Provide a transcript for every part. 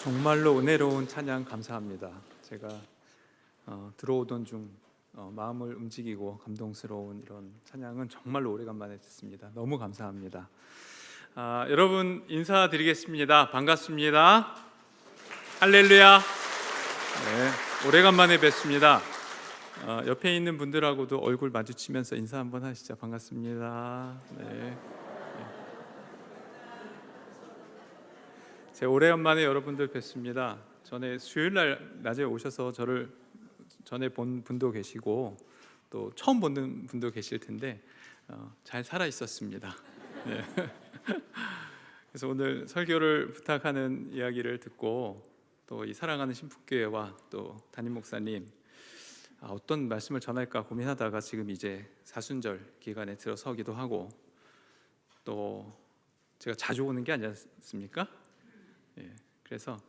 정말로 은혜로운 찬양 감사합니다. 제가 들어오던 중 마음을 움직이고 감동스러운 이런 찬양은 정말로 오래간만에 듣습니다. 너무 감사합니다. 여러분 인사드리겠습니다. 반갑습니다. 할렐루야. 네, 오래간만에 뵙습니다. 옆에 있는 분들하고도 얼굴 마주치면서 인사 한번 하시죠. 반갑습니다. 네. 제가 오래간만에 여러분들 뵙습니다. 전에 수요일 날 낮에 오셔서 저를 전에 본 분도 계시고 또 처음 보는 분도 계실 텐데 잘 살아 있었습니다. 네. 그래서 오늘 설교를 부탁하는 이야기를 듣고 또 이 사랑하는 신풋교회와 또 담임 목사님 어떤 말씀을 전할까 고민하다가 지금 이제 사순절 기간에 들어서기도 하고 또 제가 자주 오는 게 아니었습니까? 그래서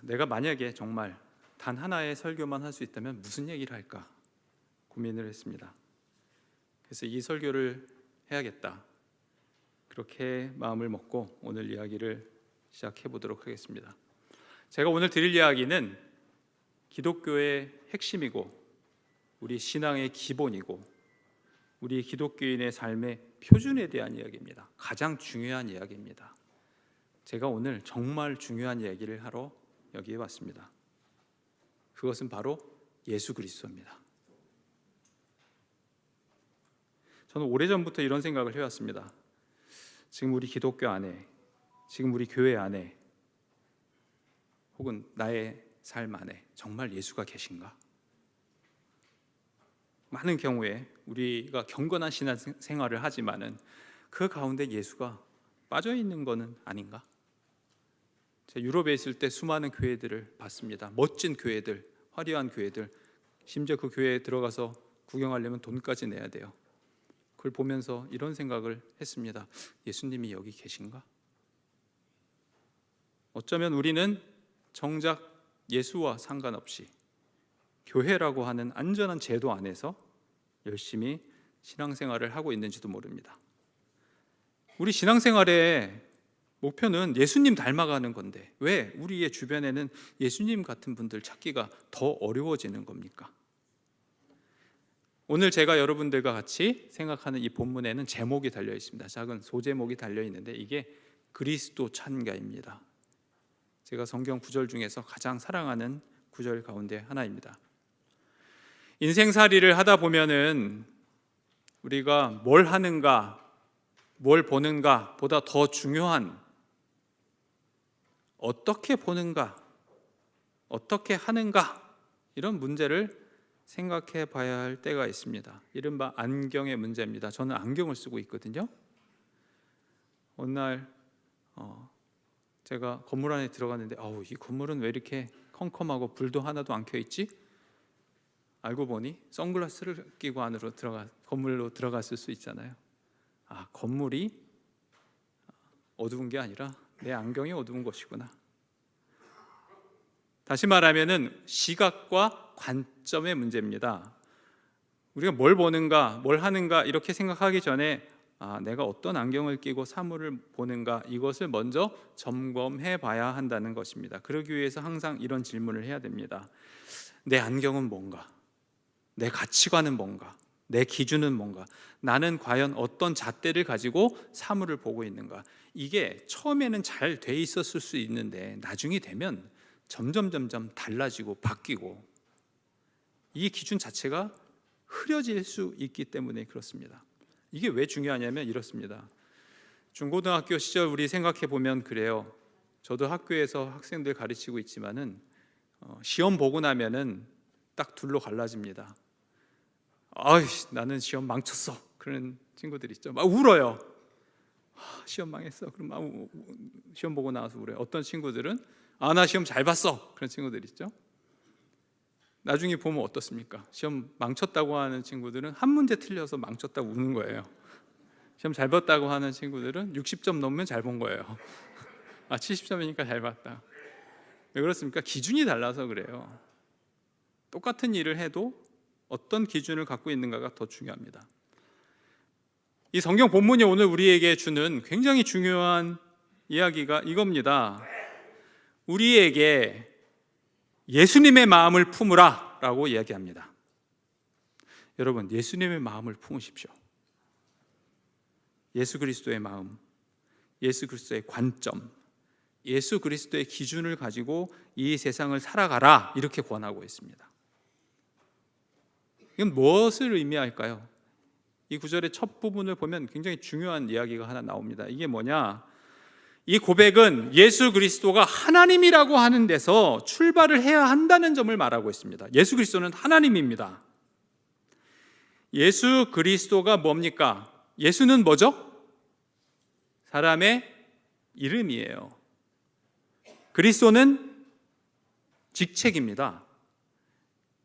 내가 만약에 정말 단 하나의 설교만 할 수 있다면 무슨 얘기를 할까 고민을 했습니다. 그래서 이 설교를 해야겠다 그렇게 마음을 먹고 오늘 이야기를 시작해 보도록 하겠습니다. 제가 오늘 드릴 이야기는 기독교의 핵심이고 우리 신앙의 기본이고 우리 기독교인의 삶의 표준에 대한 이야기입니다. 가장 중요한 이야기입니다. 제가 오늘 정말 중요한 얘기를 하러 여기에 왔습니다. 그것은 바로 예수 그리스도입니다. 저는 오래전부터 이런 생각을 해왔습니다. 지금 우리 기독교 안에, 지금 우리 교회 안에 혹은 나의 삶 안에 정말 예수가 계신가? 많은 경우에 우리가 경건한 신앙생활을 하지만은 그 가운데 예수가 빠져있는 것은 아닌가? 제가 유럽에 있을 때 수많은 교회들을 봤습니다. 멋진 교회들, 화려한 교회들, 심지어 그 교회에 들어가서 구경하려면 돈까지 내야 돼요. 그걸 보면서 이런 생각을 했습니다. 예수님이 여기 계신가? 어쩌면 우리는 정작 예수와 상관없이 교회라고 하는 안전한 제도 안에서 열심히 신앙생활을 하고 있는지도 모릅니다. 우리 신앙생활의 목표는 예수님 닮아가는 건데 왜 우리의 주변에는 예수님 같은 분들 찾기가 더 어려워지는 겁니까? 오늘 제가 여러분들과 같이 생각하는 이 본문에는 제목이 달려 있습니다. 작은 소제목이 달려 있는데 이게 그리스도 찬가입니다. 제가 성경 구절 중에서 가장 사랑하는 구절 가운데 하나입니다. 인생살이를 하다 보면은 우리가 뭘 하는가, 뭘 보는가 보다 더 중요한 어떻게 보는가, 어떻게 하는가 이런 문제를 생각해 봐야 할 때가 있습니다. 이른바 안경의 문제입니다. 저는 안경을 쓰고 있거든요. 어느 날 제가 건물 안에 들어갔는데 이 건물은 왜 이렇게 컴컴하고 불도 하나도 안 켜 있지? 알고 보니 선글라스를 끼고 안으로 건물로 들어갔을 수 있잖아요. 건물이 어두운 게 아니라 내 안경이 어두운 것이구나. 다시 말하면은 시각과 관점의 문제입니다. 우리가 뭘 보는가, 뭘 하는가 이렇게 생각하기 전에 내가 어떤 안경을 끼고 사물을 보는가 이것을 먼저 점검해 봐야 한다는 것입니다. 그러기 위해서 항상 이런 질문을 해야 됩니다. 내 안경은 뭔가? 내 가치관은 뭔가? 내 기준은 뭔가? 나는 과연 어떤 잣대를 가지고 사물을 보고 있는가? 이게 처음에는 잘 돼 있었을 수 있는데 나중이 되면 점점 달라지고 바뀌고 이 기준 자체가 흐려질 수 있기 때문에 그렇습니다. 이게 왜 중요하냐면 이렇습니다. 중고등학교 시절 우리 생각해 보면 그래요. 저도 학교에서 학생들 가르치고 있지만은 시험 보고 나면은 딱 둘로 갈라집니다. 나는 시험 망쳤어. 그런 친구들 있죠. 막 울어요. 시험 망했어. 그럼 막 시험 보고 나와서 울어요. 어떤 친구들은 나 시험 잘 봤어. 그런 친구들 있죠. 나중에 보면 어떻습니까? 시험 망쳤다고 하는 친구들은 한 문제 틀려서 망쳤다고 우는 거예요. 시험 잘 봤다고 하는 친구들은 60점 넘으면 잘 본 거예요. 70점이니까 잘 봤다. 왜 그렇습니까? 기준이 달라서 그래요. 똑같은 일을 해도 어떤 기준을 갖고 있는가가 더 중요합니다. 이 성경 본문이 오늘 우리에게 주는 굉장히 중요한 이야기가 이겁니다. 우리에게 예수님의 마음을 품으라 라고 이야기합니다. 여러분, 예수님의 마음을 품으십시오. 예수 그리스도의 마음, 예수 그리스도의 관점, 예수 그리스도의 기준을 가지고 이 세상을 살아가라, 이렇게 권하고 있습니다. 이건 무엇을 의미할까요? 이 구절의 첫 부분을 보면 굉장히 중요한 이야기가 하나 나옵니다. 이게 뭐냐? 이 고백은 예수 그리스도가 하나님이라고 하는 데서 출발을 해야 한다는 점을 말하고 있습니다. 예수 그리스도는 하나님입니다. 예수 그리스도가 뭡니까? 예수는 뭐죠? 사람의 이름이에요. 그리스도는 직책입니다.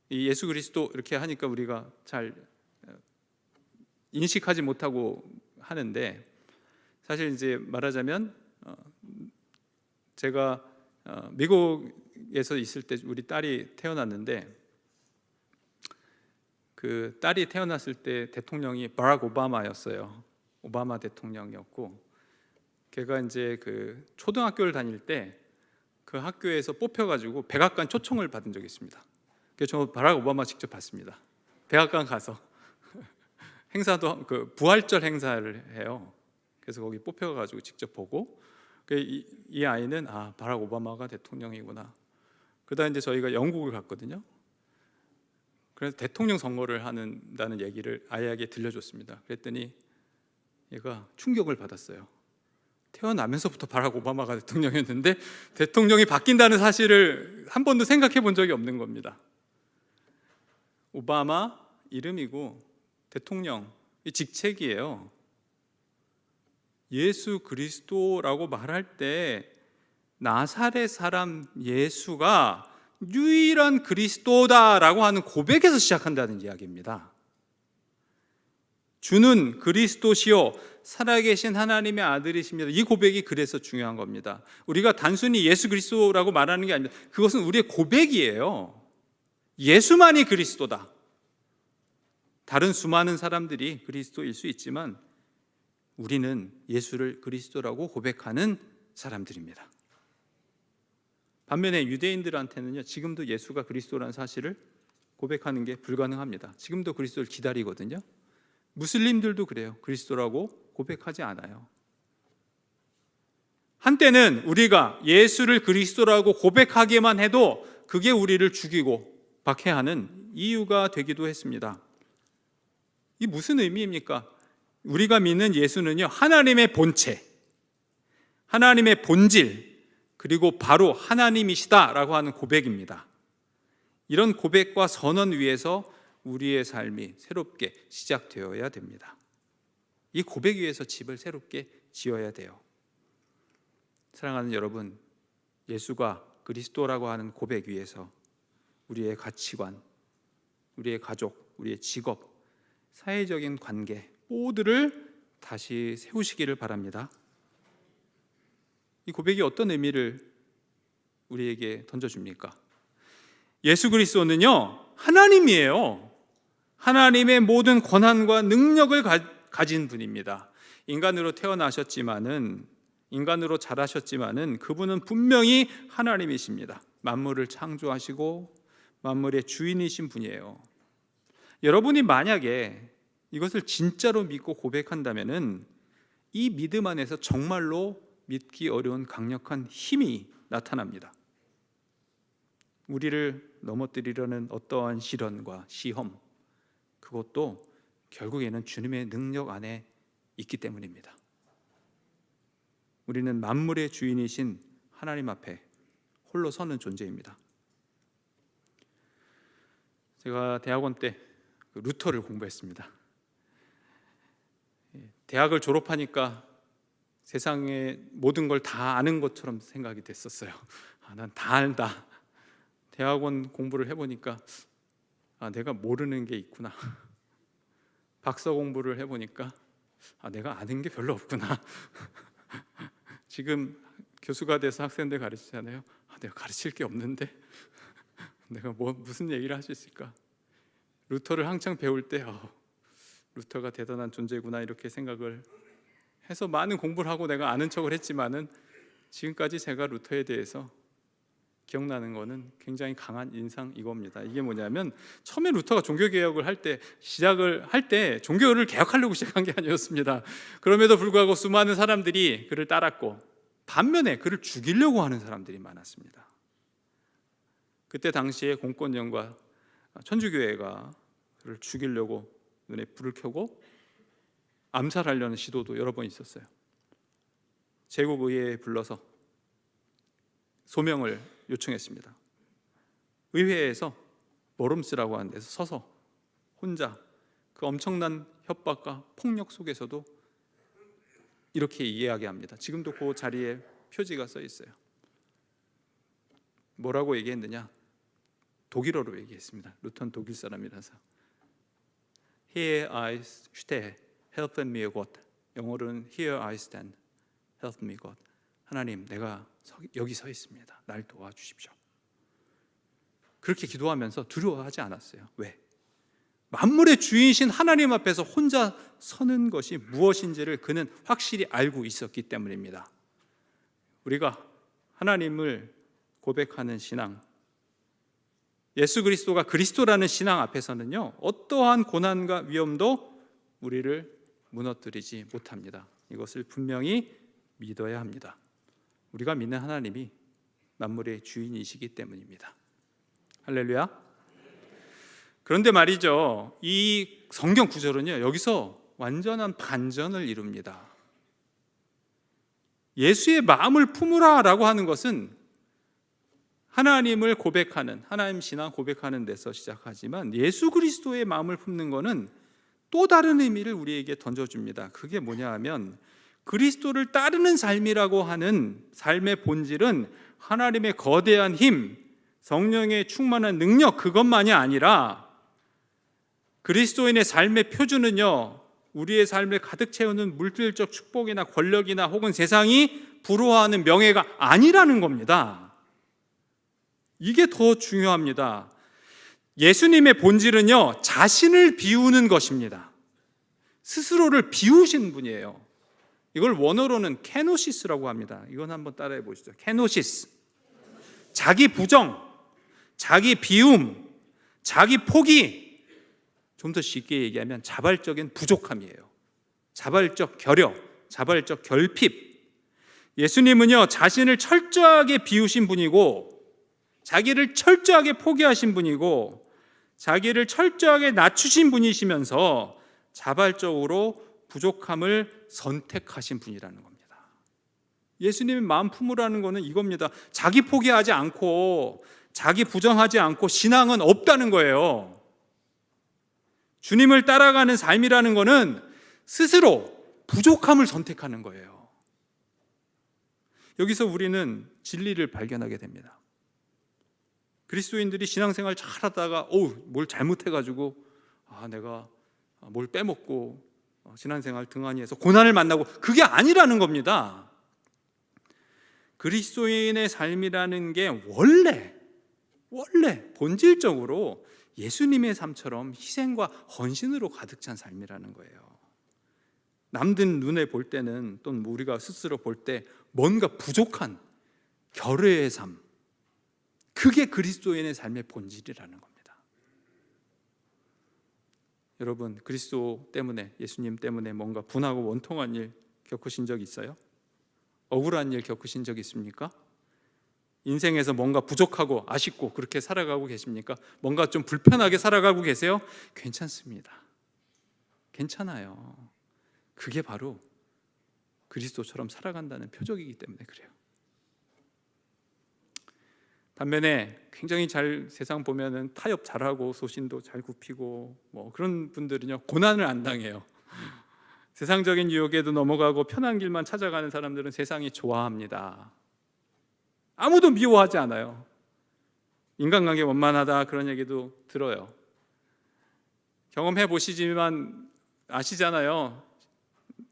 이 예수 그리스도 이렇게 하니까 우리가 잘 인식하지 못하고 하는데, 사실 이제 말하자면 제가 미국에서 있을 때 우리 딸이 태어났는데, 그 딸이 태어났을 때 대통령이 바락 오바마였어요. 오바마 대통령이었고, 걔가 이제 그 초등학교를 다닐 때 그 학교에서 뽑혀가지고 백악관 초청을 받은 적이 있습니다. 그래서 저 바락 오바마 직접 봤습니다. 백악관 가서 행사도, 그 부활절 행사를 해요. 그래서 거기 뽑혀가지고 직접 보고, 이 아이는 바락 오바마가 대통령이구나. 그다음 이제 저희가 영국을 갔거든요. 그래서 대통령 선거를 한다는 얘기를 아이에게 들려줬습니다. 그랬더니 얘가 충격을 받았어요. 태어나면서부터 바락 오바마가 대통령이었는데 대통령이 바뀐다는 사실을 한 번도 생각해 본 적이 없는 겁니다. 오바마 이름이고 대통령, 이 직책이에요. 예수 그리스도라고 말할 때 나사렛 사람 예수가 유일한 그리스도다라고 하는 고백에서 시작한다는 이야기입니다. 주는 그리스도시요 살아계신 하나님의 아들이십니다. 이 고백이 그래서 중요한 겁니다. 우리가 단순히 예수 그리스도라고 말하는 게 아닙니다. 그것은 우리의 고백이에요. 예수만이 그리스도다. 다른 수많은 사람들이 그리스도일 수 있지만 우리는 예수를 그리스도라고 고백하는 사람들입니다. 반면에 유대인들한테는요, 지금도 예수가 그리스도라는 사실을 고백하는 게 불가능합니다. 지금도 그리스도를 기다리거든요. 무슬림들도 그래요. 그리스도라고 고백하지 않아요. 한때는 우리가 예수를 그리스도라고 고백하기만 해도 그게 우리를 죽이고 박해하는 이유가 되기도 했습니다. 이게 무슨 의미입니까? 우리가 믿는 예수는요, 하나님의 본체, 하나님의 본질, 그리고 바로 하나님이시다라고 하는 고백입니다. 이런 고백과 선언 위에서 우리의 삶이 새롭게 시작되어야 됩니다. 이 고백 위에서 집을 새롭게 지어야 돼요. 사랑하는 여러분, 예수가 그리스도라고 하는 고백 위에서 우리의 가치관, 우리의 가족, 우리의 직업, 사회적인 관계 모두를 다시 세우시기를 바랍니다. 이 고백이 어떤 의미를 우리에게 던져줍니까? 예수 그리스도는요, 하나님이에요. 하나님의 모든 권한과 능력을 가진 분입니다. 인간으로 태어나셨지만은, 인간으로 자라셨지만은 그분은 분명히 하나님이십니다. 만물을 창조하시고 만물의 주인이신 분이에요. 여러분이 만약에 이것을 진짜로 믿고 고백한다면은 이 믿음 안에서 정말로 믿기 어려운 강력한 힘이 나타납니다. 우리를 넘어뜨리려는 어떠한 시련과 시험, 그것도 결국에는 주님의 능력 안에 있기 때문입니다. 우리는 만물의 주인이신 하나님 앞에 홀로 서는 존재입니다. 제가 대학원 때 루터를 공부했습니다. 대학을 졸업하니까 세상의 모든 걸 다 아는 것처럼 생각이 됐었어요. 난 다 안다. 대학원 공부를 해보니까 내가 모르는 게 있구나. 박사 공부를 해보니까 내가 아는 게 별로 없구나. 지금 교수가 돼서 학생들 가르치잖아요. 내가 가르칠 게 없는데 내가 무슨 얘기를 할 수 있을까? 루터를 한창 배울 때 루터가 대단한 존재구나 이렇게 생각을 해서 많은 공부를 하고 내가 아는 척을 했지만은 지금까지 제가 루터에 대해서 기억나는 거는 굉장히 강한 인상 이겁니다. 이게 뭐냐면 처음에 루터가 종교개혁을 시작을 할 때 종교를 개혁하려고 시작한 게 아니었습니다. 그럼에도 불구하고 수많은 사람들이 그를 따랐고 반면에 그를 죽이려고 하는 사람들이 많았습니다. 그때 당시에 공권력과 천주교회가 그를 죽이려고 눈에 불을 켜고 암살하려는 시도도 여러 번 있었어요. 제국의회에 불러서 소명을 요청했습니다. 의회에서 모럼스라고 하는 데서 서서 혼자 그 엄청난 협박과 폭력 속에서도 이렇게 이야기합니다. 지금도 그 자리에 표지가 써 있어요. 뭐라고 얘기했느냐? 독일어로 얘기했습니다. 루터는 독일 사람이라서. Here I stehe, help me God. 영어로는 Here I stand, help me God. 하나님, 내가 여기 서 있습니다. 날 도와주십시오. 그렇게 기도하면서 두려워하지 않았어요. 왜? 만물의 주인이신 하나님 앞에서 혼자 서는 것이 무엇인지를 그는 확실히 알고 있었기 때문입니다. 우리가 하나님을 고백하는 신앙, 예수 그리스도가 그리스도라는 신앙 앞에서는요, 어떠한 고난과 위험도 우리를 무너뜨리지 못합니다. 이것을 분명히 믿어야 합니다. 우리가 믿는 하나님이 만물의 주인이시기 때문입니다. 할렐루야. 그런데 말이죠, 이 성경 구절은요, 여기서 완전한 반전을 이룹니다. 예수의 마음을 품으라라고 하는 것은 하나님을 고백하는, 하나님 신앙 고백하는 데서 시작하지만 예수 그리스도의 마음을 품는 것은 또 다른 의미를 우리에게 던져줍니다. 그게 뭐냐 하면 그리스도를 따르는 삶이라고 하는 삶의 본질은 하나님의 거대한 힘, 성령의 충만한 능력, 그것만이 아니라 그리스도인의 삶의 표준은요, 우리의 삶을 가득 채우는 물질적 축복이나 권력이나 혹은 세상이 부러워하는 명예가 아니라는 겁니다. 이게 더 중요합니다. 예수님의 본질은요, 자신을 비우는 것입니다. 스스로를 비우신 분이에요. 이걸 원어로는 케노시스라고 합니다. 이건 한번 따라해 보시죠. 케노시스. 자기 부정, 자기 비움, 자기 포기. 좀 더 쉽게 얘기하면 자발적인 부족함이에요. 자발적 결여, 자발적 결핍. 예수님은요, 자신을 철저하게 비우신 분이고, 자기를 철저하게 포기하신 분이고, 자기를 철저하게 낮추신 분이시면서 자발적으로 부족함을 선택하신 분이라는 겁니다. 예수님의 마음 품으라는 것은 이겁니다. 자기 포기하지 않고 자기 부정하지 않고 신앙은 없다는 거예요. 주님을 따라가는 삶이라는 것은 스스로 부족함을 선택하는 거예요. 여기서 우리는 진리를 발견하게 됩니다. 그리스도인들이 신앙생활 잘하다가 뭘 잘못해가지고 내가 뭘 빼먹고 신앙생활 등한히해서 고난을 만나고, 그게 아니라는 겁니다. 그리스도인의 삶이라는 게 원래 본질적으로 예수님의 삶처럼 희생과 헌신으로 가득 찬 삶이라는 거예요. 남들 눈에 볼 때는, 또는 우리가 스스로 볼 때 뭔가 부족한 결여의 삶, 그게 그리스도인의 삶의 본질이라는 겁니다. 여러분, 그리스도 때문에, 예수님 때문에 뭔가 분하고 원통한 일 겪으신 적 있어요? 억울한 일 겪으신 적 있습니까? 인생에서 뭔가 부족하고 아쉽고 그렇게 살아가고 계십니까? 뭔가 좀 불편하게 살아가고 계세요? 괜찮습니다. 괜찮아요. 그게 바로 그리스도처럼 살아간다는 표적이기 때문에 그래요. 반면에 굉장히 잘 세상 보면은 타협 잘하고 소신도 잘 굽히고 그런 분들은요, 고난을 안 당해요. 세상적인 유혹에도 넘어가고 편한 길만 찾아가는 사람들은 세상이 좋아합니다. 아무도 미워하지 않아요. 인간관계 원만하다, 그런 얘기도 들어요. 경험해 보시지만 아시잖아요.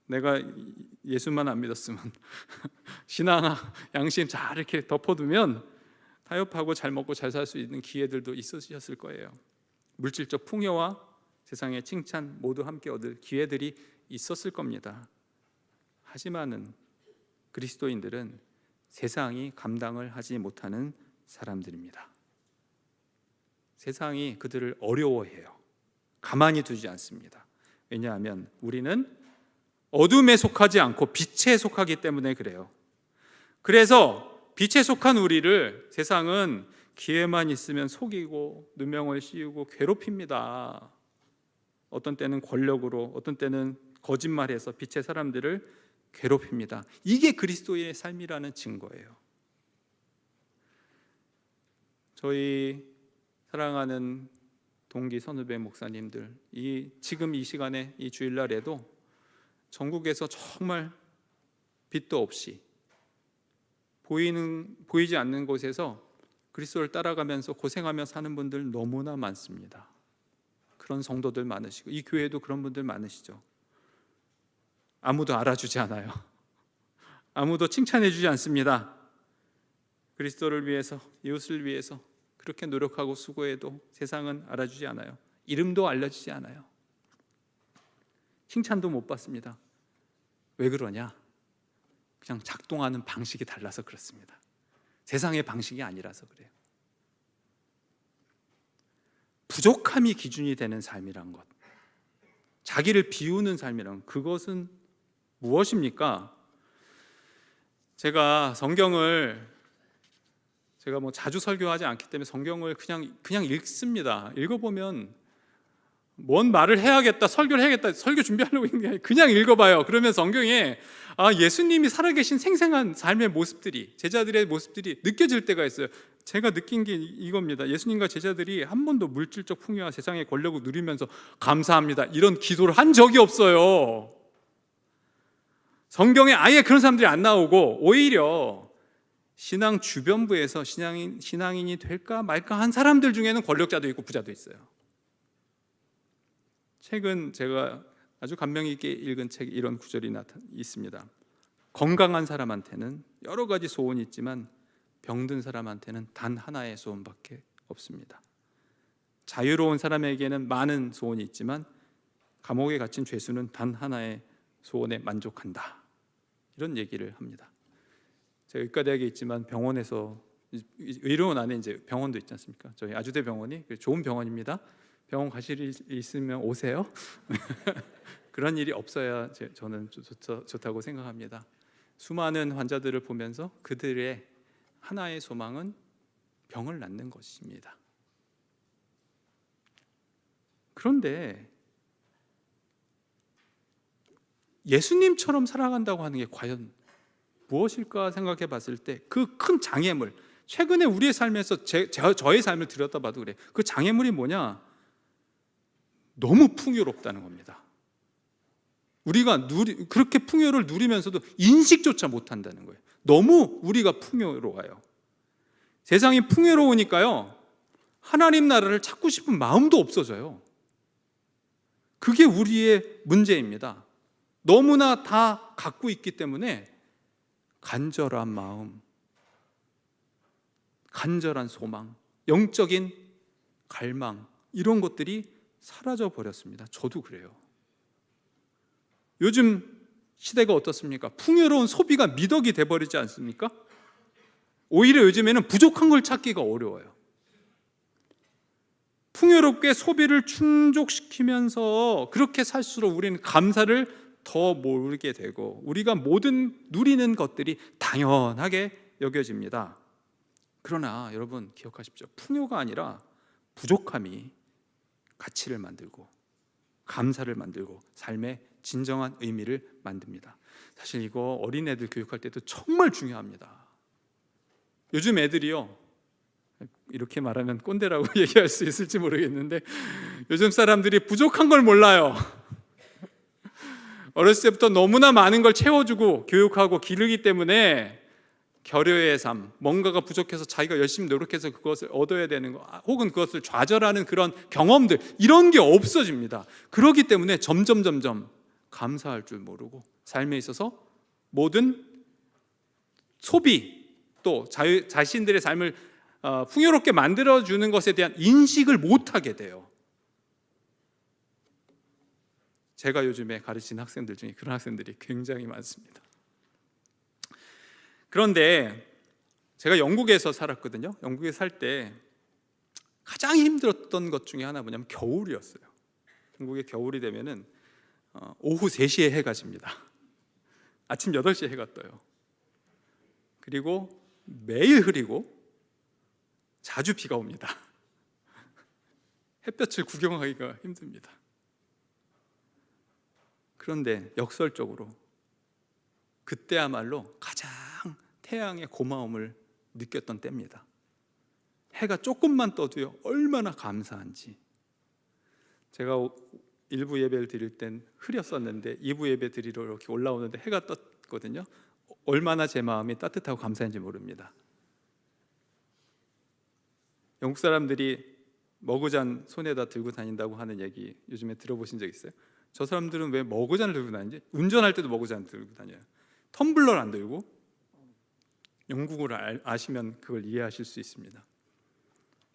내가 예수만 안 믿었으면 신앙, 양심 잘 이렇게 덮어두면 타협하고 잘 먹고 잘 살 수 있는 기회들도 있으셨을 거예요. 물질적 풍요와 세상의 칭찬 모두 함께 얻을 기회들이 있었을 겁니다. 하지만은 그리스도인들은 세상이 감당을 하지 못하는 사람들입니다. 세상이 그들을 어려워해요. 가만히 두지 않습니다. 왜냐하면 우리는 어둠에 속하지 않고 빛에 속하기 때문에 그래요. 그래서 빛에 속한 우리를 세상은 기회만 있으면 속이고 누명을 씌우고 괴롭힙니다. 어떤 때는 권력으로, 어떤 때는 거짓말해서 빛의 사람들을 괴롭힙니다. 이게 그리스도의 삶이라는 증거예요. 저희 사랑하는 동기 선후배 목사님들, 지금 이 시간에 이 주일날에도 전국에서 정말 빛도 없이 보이지 않는 곳에서 그리스도를 따라가면서 고생하며 사는 분들 너무나 많습니다. 그런 성도들 많으시고 이 교회도 그런 분들 많으시죠. 아무도 알아주지 않아요. 아무도 칭찬해주지 않습니다. 그리스도를 위해서, 이웃을 위해서 그렇게 노력하고 수고해도 세상은 알아주지 않아요. 이름도 알려주지 않아요. 칭찬도 못 받습니다. 왜 그러냐? 그냥 작동하는 방식이 달라서 그렇습니다. 세상의 방식이 아니라서 그래요. 부족함이 기준이 되는 삶이란 것, 자기를 비우는 삶이란 그것은 무엇입니까? 제가 성경을 자주 설교하지 않기 때문에 성경을 그냥 읽습니다. 읽어보면 뭔 말을 해야겠다, 설교를 해야겠다, 설교 준비하려고 있는 게 아니라 그냥 읽어봐요. 그러면 성경에 예수님이 살아계신 생생한 삶의 모습들이, 제자들의 모습들이 느껴질 때가 있어요. 제가 느낀 게 이겁니다. 예수님과 제자들이 한 번도 물질적 풍요와 세상의 권력을 누리면서 감사합니다 이런 기도를 한 적이 없어요. 성경에 아예 그런 사람들이 안 나오고 오히려 신앙 주변부에서 신앙인이 될까 말까 한 사람들 중에는 권력자도 있고 부자도 있어요. 최근 제가 아주 감명 있게 읽은 책에 이런 구절이 있습니다. 건강한 사람한테는 여러 가지 소원이 있지만 병든 사람한테는 단 하나의 소원밖에 없습니다. 자유로운 사람에게는 많은 소원이 있지만 감옥에 갇힌 죄수는 단 하나의 소원에 만족한다. 이런 얘기를 합니다. 제가 의과대학에 있지만 병원에서 의료원 안에 이제 병원도 있지 않습니까? 저희 아주대 병원이 좋은 병원입니다. 병원 가실 일 있으면 오세요. 그런 일이 없어야 저는 좋다고 생각합니다. 수많은 환자들을 보면서 그들의 하나의 소망은 병을 낫는 것입니다. 그런데 예수님처럼 살아간다고 하는 게 과연 무엇일까 생각해 봤을 때 그 큰 장애물, 최근에 우리의 삶에서 저의 삶을 들여다봐도 그래. 그 장애물이 뭐냐? 너무 풍요롭다는 겁니다. 우리가 그렇게 풍요를 누리면서도 인식조차 못한다는 거예요. 너무 우리가 풍요로워요. 세상이 풍요로우니까요, 하나님 나라를 찾고 싶은 마음도 없어져요. 그게 우리의 문제입니다. 너무나 다 갖고 있기 때문에 간절한 마음, 간절한 소망, 영적인 갈망, 이런 것들이 사라져 버렸습니다. 저도 그래요. 요즘 시대가 어떻습니까? 풍요로운 소비가 미덕이 돼버리지 않습니까? 오히려 요즘에는 부족한 걸 찾기가 어려워요. 풍요롭게 소비를 충족시키면서 그렇게 살수록 우리는 감사를 더 모르게 되고 우리가 모든 누리는 것들이 당연하게 여겨집니다. 그러나 여러분 기억하십시오. 풍요가 아니라 부족함이 가치를 만들고 감사를 만들고 삶의 진정한 의미를 만듭니다. 사실 이거 어린애들 교육할 때도 정말 중요합니다. 요즘 애들이요, 이렇게 말하면 꼰대라고 얘기할 수 있을지 모르겠는데 요즘 사람들이 부족한 걸 몰라요. 어렸을 때부터 너무나 많은 걸 채워주고 교육하고 기르기 때문에 결여의 삶, 뭔가가 부족해서 자기가 열심히 노력해서 그것을 얻어야 되는 거, 혹은 그것을 좌절하는 그런 경험들, 이런 게 없어집니다. 그렇기 때문에 점점 감사할 줄 모르고 삶에 있어서 모든 소비, 또 자신들의 삶을 풍요롭게 만들어주는 것에 대한 인식을 못하게 돼요. 제가 요즘에 가르치는 학생들 중에 그런 학생들이 굉장히 많습니다. 그런데 제가 영국에서 살았거든요. 영국에 살 때 가장 힘들었던 것 중에 하나 뭐냐면 겨울이었어요. 영국의 겨울이 되면은 오후 3시에 해가 집니다. 아침 8시에 해가 떠요. 그리고 매일 흐리고 자주 비가 옵니다. 햇볕을 구경하기가 힘듭니다. 그런데 역설적으로 그때야말로 가장 태양의 고마움을 느꼈던 때입니다. 해가 조금만 떠도요 얼마나 감사한지. 제가 1부 예배를 드릴 땐 흐렸었는데 2부 예배 드리러 이렇게 올라오는데 해가 떴거든요. 얼마나 제 마음이 따뜻하고 감사한지 모릅니다. 영국 사람들이 머그잔 손에다 들고 다닌다고 하는 얘기 요즘에 들어보신 적 있어요? 저 사람들은 왜 머그잔을 들고 다니지? 운전할 때도 머그잔 들고 다녀요. 텀블러를 안 들고. 영국을 아시면 그걸 이해하실 수 있습니다.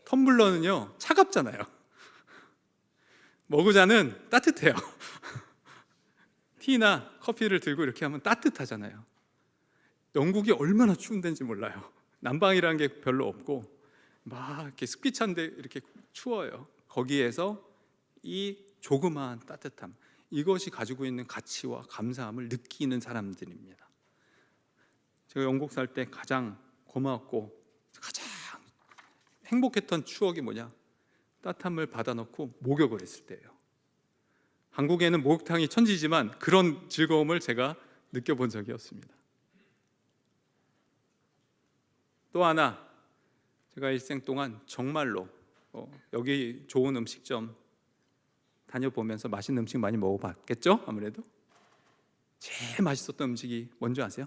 텀블러는요 차갑잖아요. 머그잔은 따뜻해요. 티나 커피를 들고 이렇게 하면 따뜻하잖아요. 영국이 얼마나 추운 데인지 몰라요. 난방이라는 게 별로 없고 막 이렇게 습기 찬데 이렇게 추워요. 거기에서 이 조그마한 따뜻함, 이것이 가지고 있는 가치와 감사함을 느끼는 사람들입니다. 제가 영국 살 때 가장 고마웠고 가장 행복했던 추억이 뭐냐? 따뜻함을 받아놓고 목욕을 했을 때예요. 한국에는 목욕탕이 천지지만 그런 즐거움을 제가 느껴본 적이 없습니다. 또 하나, 제가 일생 동안 정말로 여기 좋은 음식점 다녀보면서 맛있는 음식 많이 먹어봤겠죠? 아무래도 제일 맛있었던 음식이 뭔지 아세요?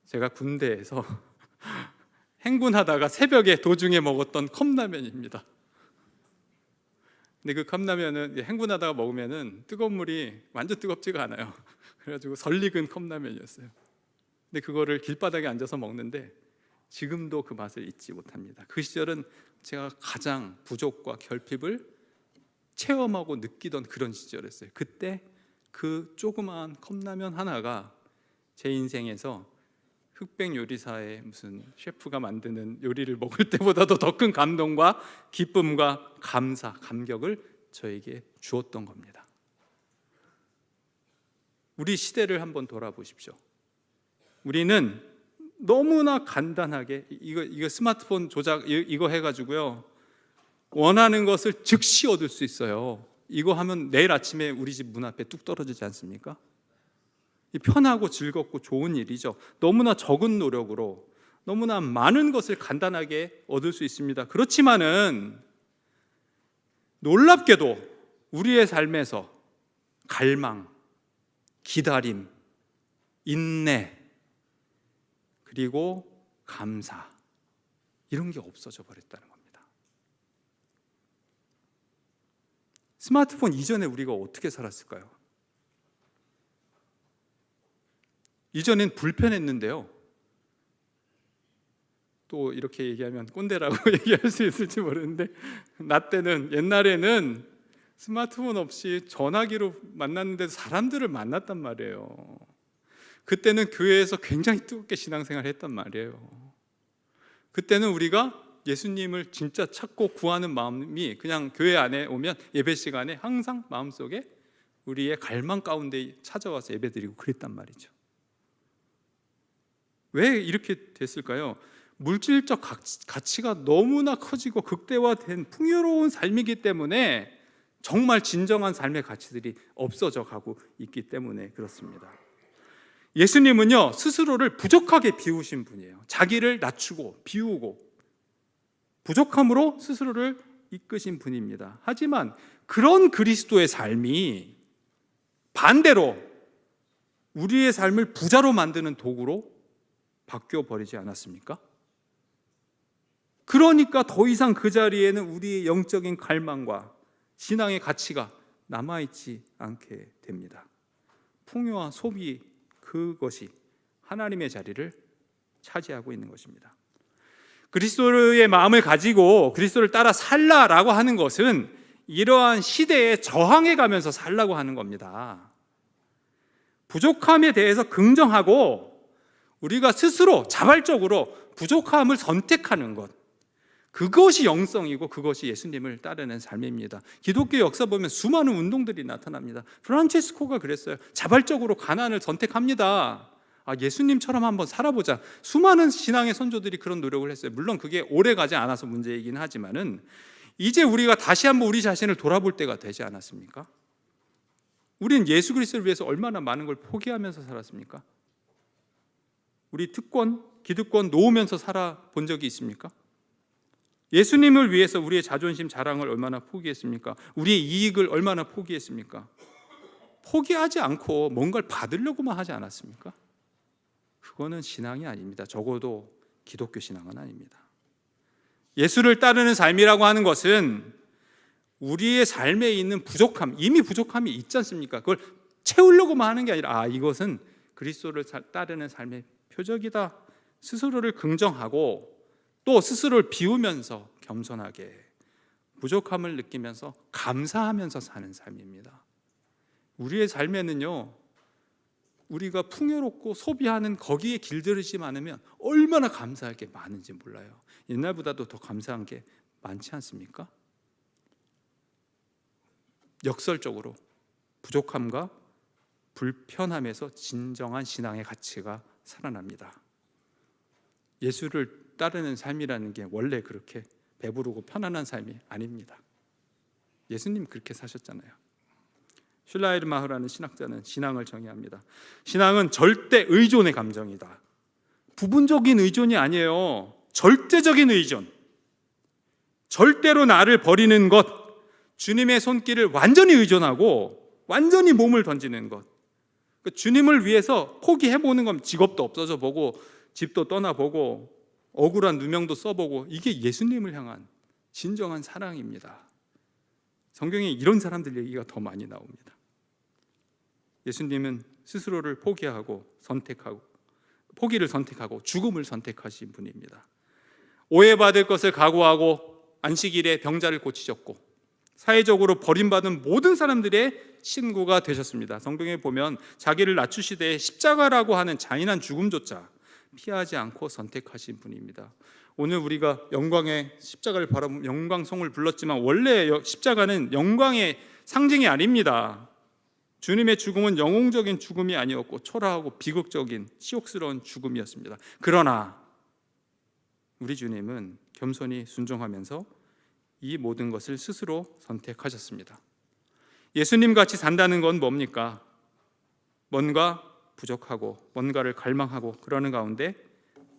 제가 군대에서 행군하다가 새벽에 도중에 먹었던 컵라면입니다. 근데 그 컵라면은 행군하다가 먹으면은 뜨거운 물이 완전 뜨겁지가 않아요. 그래가지고 설익은 컵라면이었어요. 근데 그거를 길바닥에 앉아서 먹는데 지금도 그 맛을 잊지 못합니다. 그 시절은 제가 가장 부족과 결핍을 체험하고 느끼던 그런 시절이었어요. 그때 그 조그마한 컵라면 하나가 제 인생에서 흑백 요리사의 무슨 셰프가 만드는 요리를 먹을 때보다도 더 큰 감동과 기쁨과 감사, 감격을 저에게 주었던 겁니다. 우리 시대를 한번 돌아보십시오. 우리는 너무나 간단하게 이거 스마트폰 조작 이거 해가지고요 원하는 것을 즉시 얻을 수 있어요. 이거 하면 내일 아침에 우리 집 문 앞에 뚝 떨어지지 않습니까? 편하고 즐겁고 좋은 일이죠. 너무나 적은 노력으로 너무나 많은 것을 간단하게 얻을 수 있습니다. 그렇지만은 놀랍게도 우리의 삶에서 갈망, 기다림, 인내, 그리고 감사, 이런 게 없어져 버렸다는 겁니다. 스마트폰 이전에 우리가 어떻게 살았을까요? 이전엔 불편했는데요. 또 이렇게 얘기하면 꼰대라고 얘기할 수 있을지 모르는데 나 때는 옛날에는 스마트폰 없이 전화기로 만났는데도 사람들을 만났단 말이에요. 그때는 교회에서 굉장히 뜨겁게 신앙생활을 했단 말이에요. 그때는 우리가 예수님을 진짜 찾고 구하는 마음이 그냥 교회 안에 오면 예배 시간에 항상 마음속에 우리의 갈망 가운데 찾아와서 예배드리고 그랬단 말이죠. 왜 이렇게 됐을까요? 물질적 가치가 너무나 커지고 극대화된 풍요로운 삶이기 때문에 정말 진정한 삶의 가치들이 없어져 가고 있기 때문에 그렇습니다. 예수님은요 스스로를 부족하게 비우신 분이에요. 자기를 낮추고 비우고 부족함으로 스스로를 이끄신 분입니다. 하지만 그런 그리스도의 삶이 반대로 우리의 삶을 부자로 만드는 도구로 바뀌어 버리지 않았습니까? 그러니까 더 이상 그 자리에는 우리의 영적인 갈망과 신앙의 가치가 남아있지 않게 됩니다. 풍요와 소비, 그것이 하나님의 자리를 차지하고 있는 것입니다. 그리스도의 마음을 가지고 그리스도를 따라 살라라고 하는 것은 이러한 시대에 저항해 가면서 살라고 하는 겁니다. 부족함에 대해서 긍정하고 우리가 스스로 자발적으로 부족함을 선택하는 것, 그것이 영성이고 그것이 예수님을 따르는 삶입니다. 기독교 역사 보면 수많은 운동들이 나타납니다. 프란체스코가 그랬어요. 자발적으로 가난을 선택합니다. 예수님처럼 한번 살아보자. 수많은 신앙의 선조들이 그런 노력을 했어요. 물론 그게 오래 가지 않아서 문제이긴 하지만은 이제 우리가 다시 한번 우리 자신을 돌아볼 때가 되지 않았습니까? 우리는 예수 그리스도를 위해서 얼마나 많은 걸 포기하면서 살았습니까? 우리 특권, 기득권 놓으면서 살아본 적이 있습니까? 예수님을 위해서 우리의 자존심, 자랑을 얼마나 포기했습니까? 우리의 이익을 얼마나 포기했습니까? 포기하지 않고 뭔가를 받으려고만 하지 않았습니까? 그거는 신앙이 아닙니다. 적어도 기독교 신앙은 아닙니다. 예수를 따르는 삶이라고 하는 것은 우리의 삶에 있는 부족함, 이미 부족함이 있지 않습니까? 그걸 채우려고만 하는 게 아니라 이것은 그리스도를 따르는 삶의 표적이다. 스스로를 긍정하고 또 스스로를 비우면서 겸손하게 부족함을 느끼면서 감사하면서 사는 삶입니다. 우리의 삶에는요, 우리가 풍요롭고 소비하는 거기에 길들이지 않으면 얼마나 감사할 게 많은지 몰라요. 옛날보다도 더 감사한 게 많지 않습니까? 역설적으로 부족함과 불편함에서 진정한 신앙의 가치가 살아납니다. 예수를 따르는 삶이라는 게 원래 그렇게 배부르고 편안한 삶이 아닙니다. 예수님 그렇게 사셨잖아요. 슐라이르마흐라는 신학자는 신앙을 정의합니다. 신앙은 절대 의존의 감정이다. 부분적인 의존이 아니에요. 절대적인 의존. 절대로 나를 버리는 것, 주님의 손길을 완전히 의존하고 완전히 몸을 던지는 것. 주님을 위해서 포기해보는 건 직업도 없어져 보고 집도 떠나보고 억울한 누명도 써보고, 이게 예수님을 향한 진정한 사랑입니다. 성경에 이런 사람들 얘기가 더 많이 나옵니다. 예수님은 스스로를 포기하고 포기를 선택하고 죽음을 선택하신 분입니다. 오해받을 것을 각오하고 안식일에 병자를 고치셨고 사회적으로 버림받은 모든 사람들의 친구가 되셨습니다. 성경에 보면 자기를 낮추시되 십자가라고 하는 잔인한 죽음조차 피하지 않고 선택하신 분입니다. 오늘 우리가 영광의 십자가를 바라보면 영광송을 불렀지만 원래 십자가는 영광의 상징이 아닙니다. 주님의 죽음은 영웅적인 죽음이 아니었고 초라하고 비극적인 치욕스러운 죽음이었습니다. 그러나 우리 주님은 겸손히 순종하면서 이 모든 것을 스스로 선택하셨습니다. 예수님 같이 산다는 건 뭡니까? 뭔가 부족하고 뭔가를 갈망하고 그러는 가운데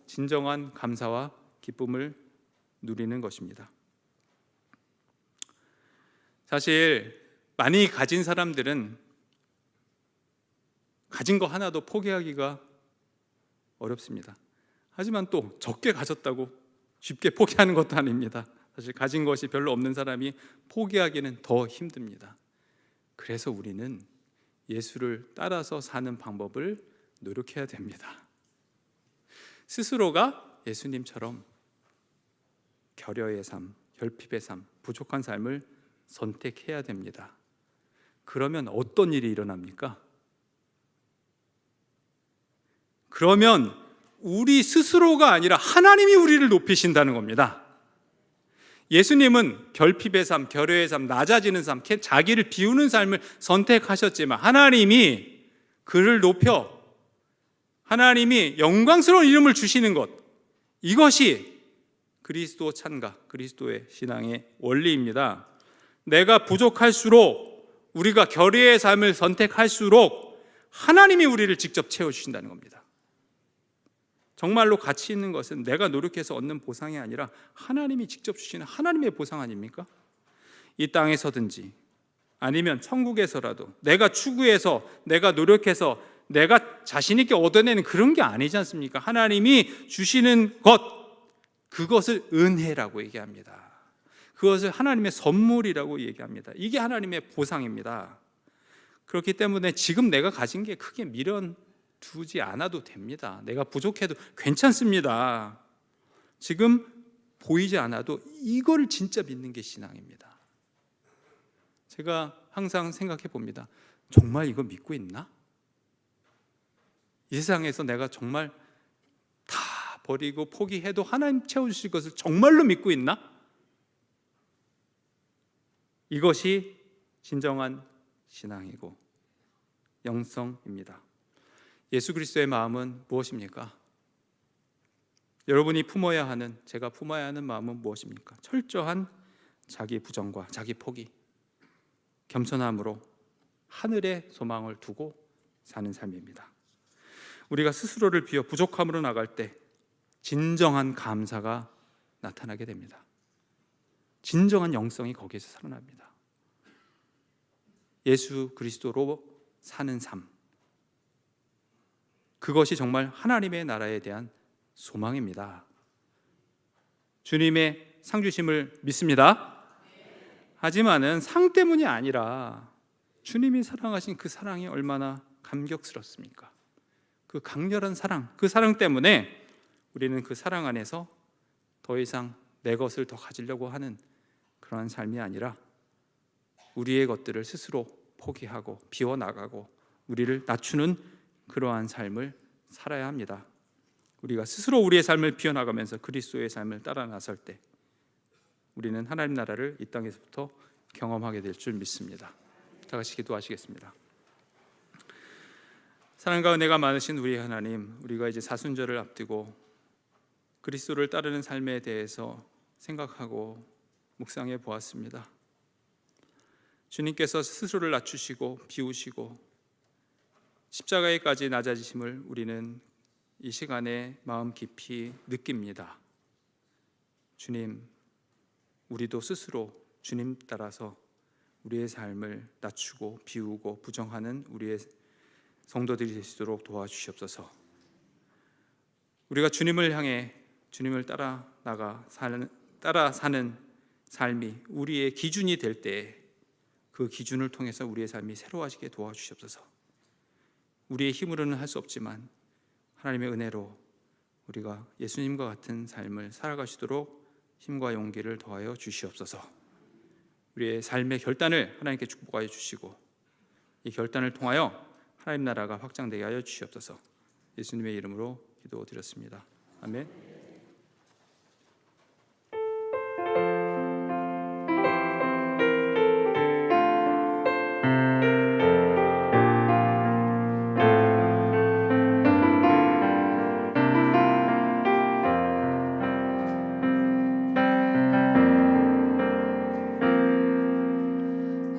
진정한 감사와 기쁨을 누리는 것입니다. 사실 많이 가진 사람들은 가진 거 하나도 포기하기가 어렵습니다. 하지만 또 적게 가졌다고 쉽게 포기하는 것도 아닙니다. 사실 가진 것이 별로 없는 사람이 포기하기는 더 힘듭니다. 그래서 우리는 예수를 따라서 사는 방법을 노력해야 됩니다. 스스로가 예수님처럼 결여의 삶, 결핍의 삶, 부족한 삶을 선택해야 됩니다. 그러면 어떤 일이 일어납니까? 그러면 우리 스스로가 아니라 하나님이 우리를 높이신다는 겁니다. 예수님은 결핍의 삶, 결여의 삶, 낮아지는 삶, 자기를 비우는 삶을 선택하셨지만 하나님이 그를 높여 하나님이 영광스러운 이름을 주시는 것, 이것이 그리스도 찬가, 그리스도의 신앙의 원리입니다. 내가 부족할수록, 우리가 결여의 삶을 선택할수록 하나님이 우리를 직접 채워주신다는 겁니다. 정말로 가치 있는 것은 내가 노력해서 얻는 보상이 아니라 하나님이 직접 주시는 하나님의 보상 아닙니까? 이 땅에서든지 아니면 천국에서라도 내가 추구해서, 내가 노력해서, 내가 자신 있게 얻어내는 그런 게 아니지 않습니까? 하나님이 주시는 것, 그것을 은혜라고 얘기합니다. 그것을 하나님의 선물이라고 얘기합니다. 이게 하나님의 보상입니다. 그렇기 때문에 지금 내가 가진 게 크게 미련 두지 않아도 됩니다. 내가 부족해도 괜찮습니다. 지금 보이지 않아도 이걸 진짜 믿는 게 신앙입니다. 제가 항상 생각해 봅니다. 정말 이거 믿고 있나? 이 세상에서 내가 정말 버리고 포기해도 하나님 채워주실 것을 정말로 믿고 있나? 이것이 진정한 신앙이고 영성입니다. 예수 그리스도의 마음은 무엇입니까? 여러분이 품어야 하는, 제가 품어야 하는 마음은 무엇입니까? 철저한 자기 부정과 자기 포기, 겸손함으로 하늘에 소망을 두고 사는 삶입니다. 우리가 스스로를 비워 부족함으로 나갈 때 진정한 감사가 나타나게 됩니다. 진정한 영성이 거기에서 살아납니다. 예수 그리스도로 사는 삶, 그것이 정말 하나님의 나라에 대한 소망입니다. 주님의 상 주심을 믿습니다. 하지만은 상 때문이 아니라 주님이 사랑하신 그 사랑이 얼마나 감격스럽습니까? 그 강렬한 사랑, 그 사랑 때문에 우리는 그 사랑 안에서 더 이상 내 것을 더 가지려고 하는 그러한 삶이 아니라 우리의 것들을 스스로 포기하고 비워나가고 우리를 낮추는 그러한 삶을 살아야 합니다. 우리가 스스로 우리의 삶을 비워나가면서 그리스도의 삶을 따라 나설 때 우리는 하나님 나라를 이 땅에서부터 경험하게 될 줄 믿습니다. 다 같이 기도하시겠습니다. 사랑과 은혜가 많으신 우리 하나님, 우리가 이제 사순절을 앞두고 그리스도를 따르는 삶에 대해서 생각하고 묵상해 보았습니다. 주님께서 스스로를 낮추시고 비우시고 십자가에까지 낮아지심을 우리는 이 시간에 마음 깊이 느낍니다. 주님, 우리도 스스로 주님 따라서 우리의 삶을 낮추고 비우고 부정하는 우리의 성도들이 될 수 있도록 도와주시옵소서. 우리가 주님을 향해 주님을 따라 사는 삶이 우리의 기준이 될 때 그 기준을 통해서 우리의 삶이 새로워지게 도와주시옵소서. 우리의 힘으로는 할 수 없지만 하나님의 은혜로 우리가 예수님과 같은 삶을 살아가시도록 힘과 용기를 더하여 주시옵소서. 우리의 삶의 결단을 하나님께 축복하여 주시고 이 결단을 통하여 하나님 나라가 확장되게 하여 주시옵소서. 예수님의 이름으로 기도드렸습니다. 아멘.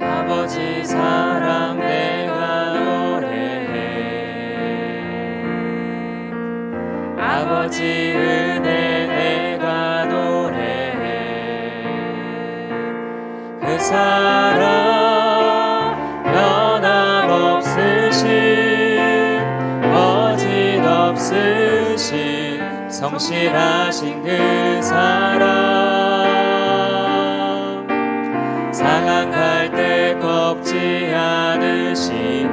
아버지 사랑 내가 노래해, 아버지 은혜 내가 노래해. 그 사랑 변함없으신 거짓없으신 성실하신 그 사랑, 상한 때 꺾지 않으시는,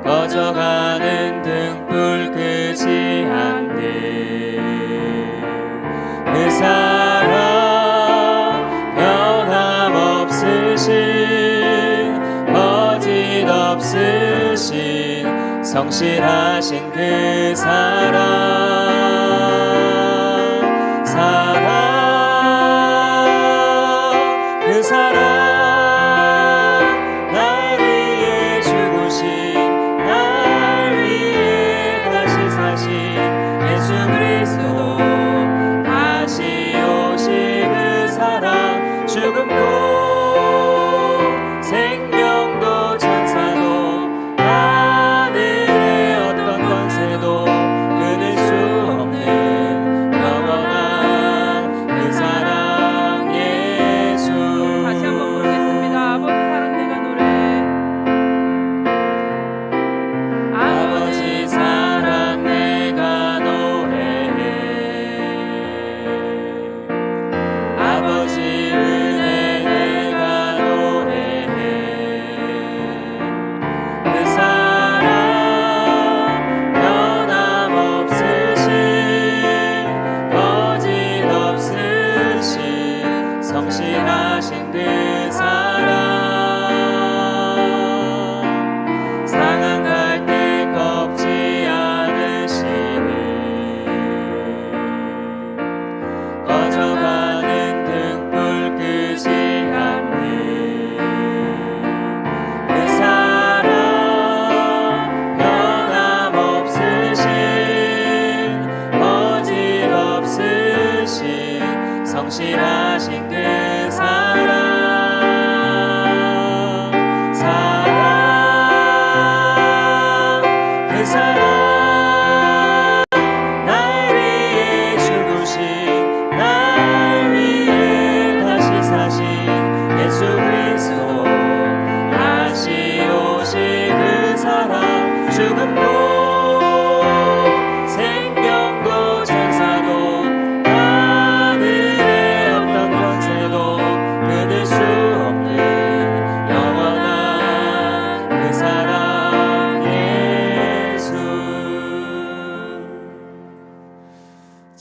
꺼져가는 등불 끄지 않는 그 사랑, 변함없으신 거짓없으신 성실하신 그 사랑, 그 사랑, 날 위해 죽으신, 날 위해 다시 사신 예수 그리스도, 다시 오실 그 사랑, 죽음도 생명도 천사도 하늘의 어떤 권세도 끊을 수 없는 영원한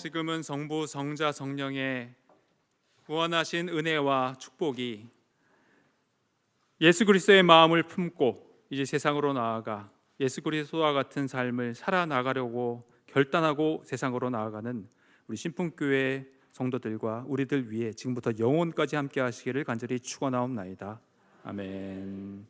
지금은 성부, 성자, 성령의 무한하신 은혜와 축복이 예수 그리스도의 마음을 품고 이제 세상으로 나아가 예수 그리스도와 같은 삶을 살아나가려고 결단하고 세상으로 나아가는 우리 신풍교회 성도들과 우리들 위해 지금부터 영원까지 함께 하시기를 간절히 축원하옵나이다. 아멘.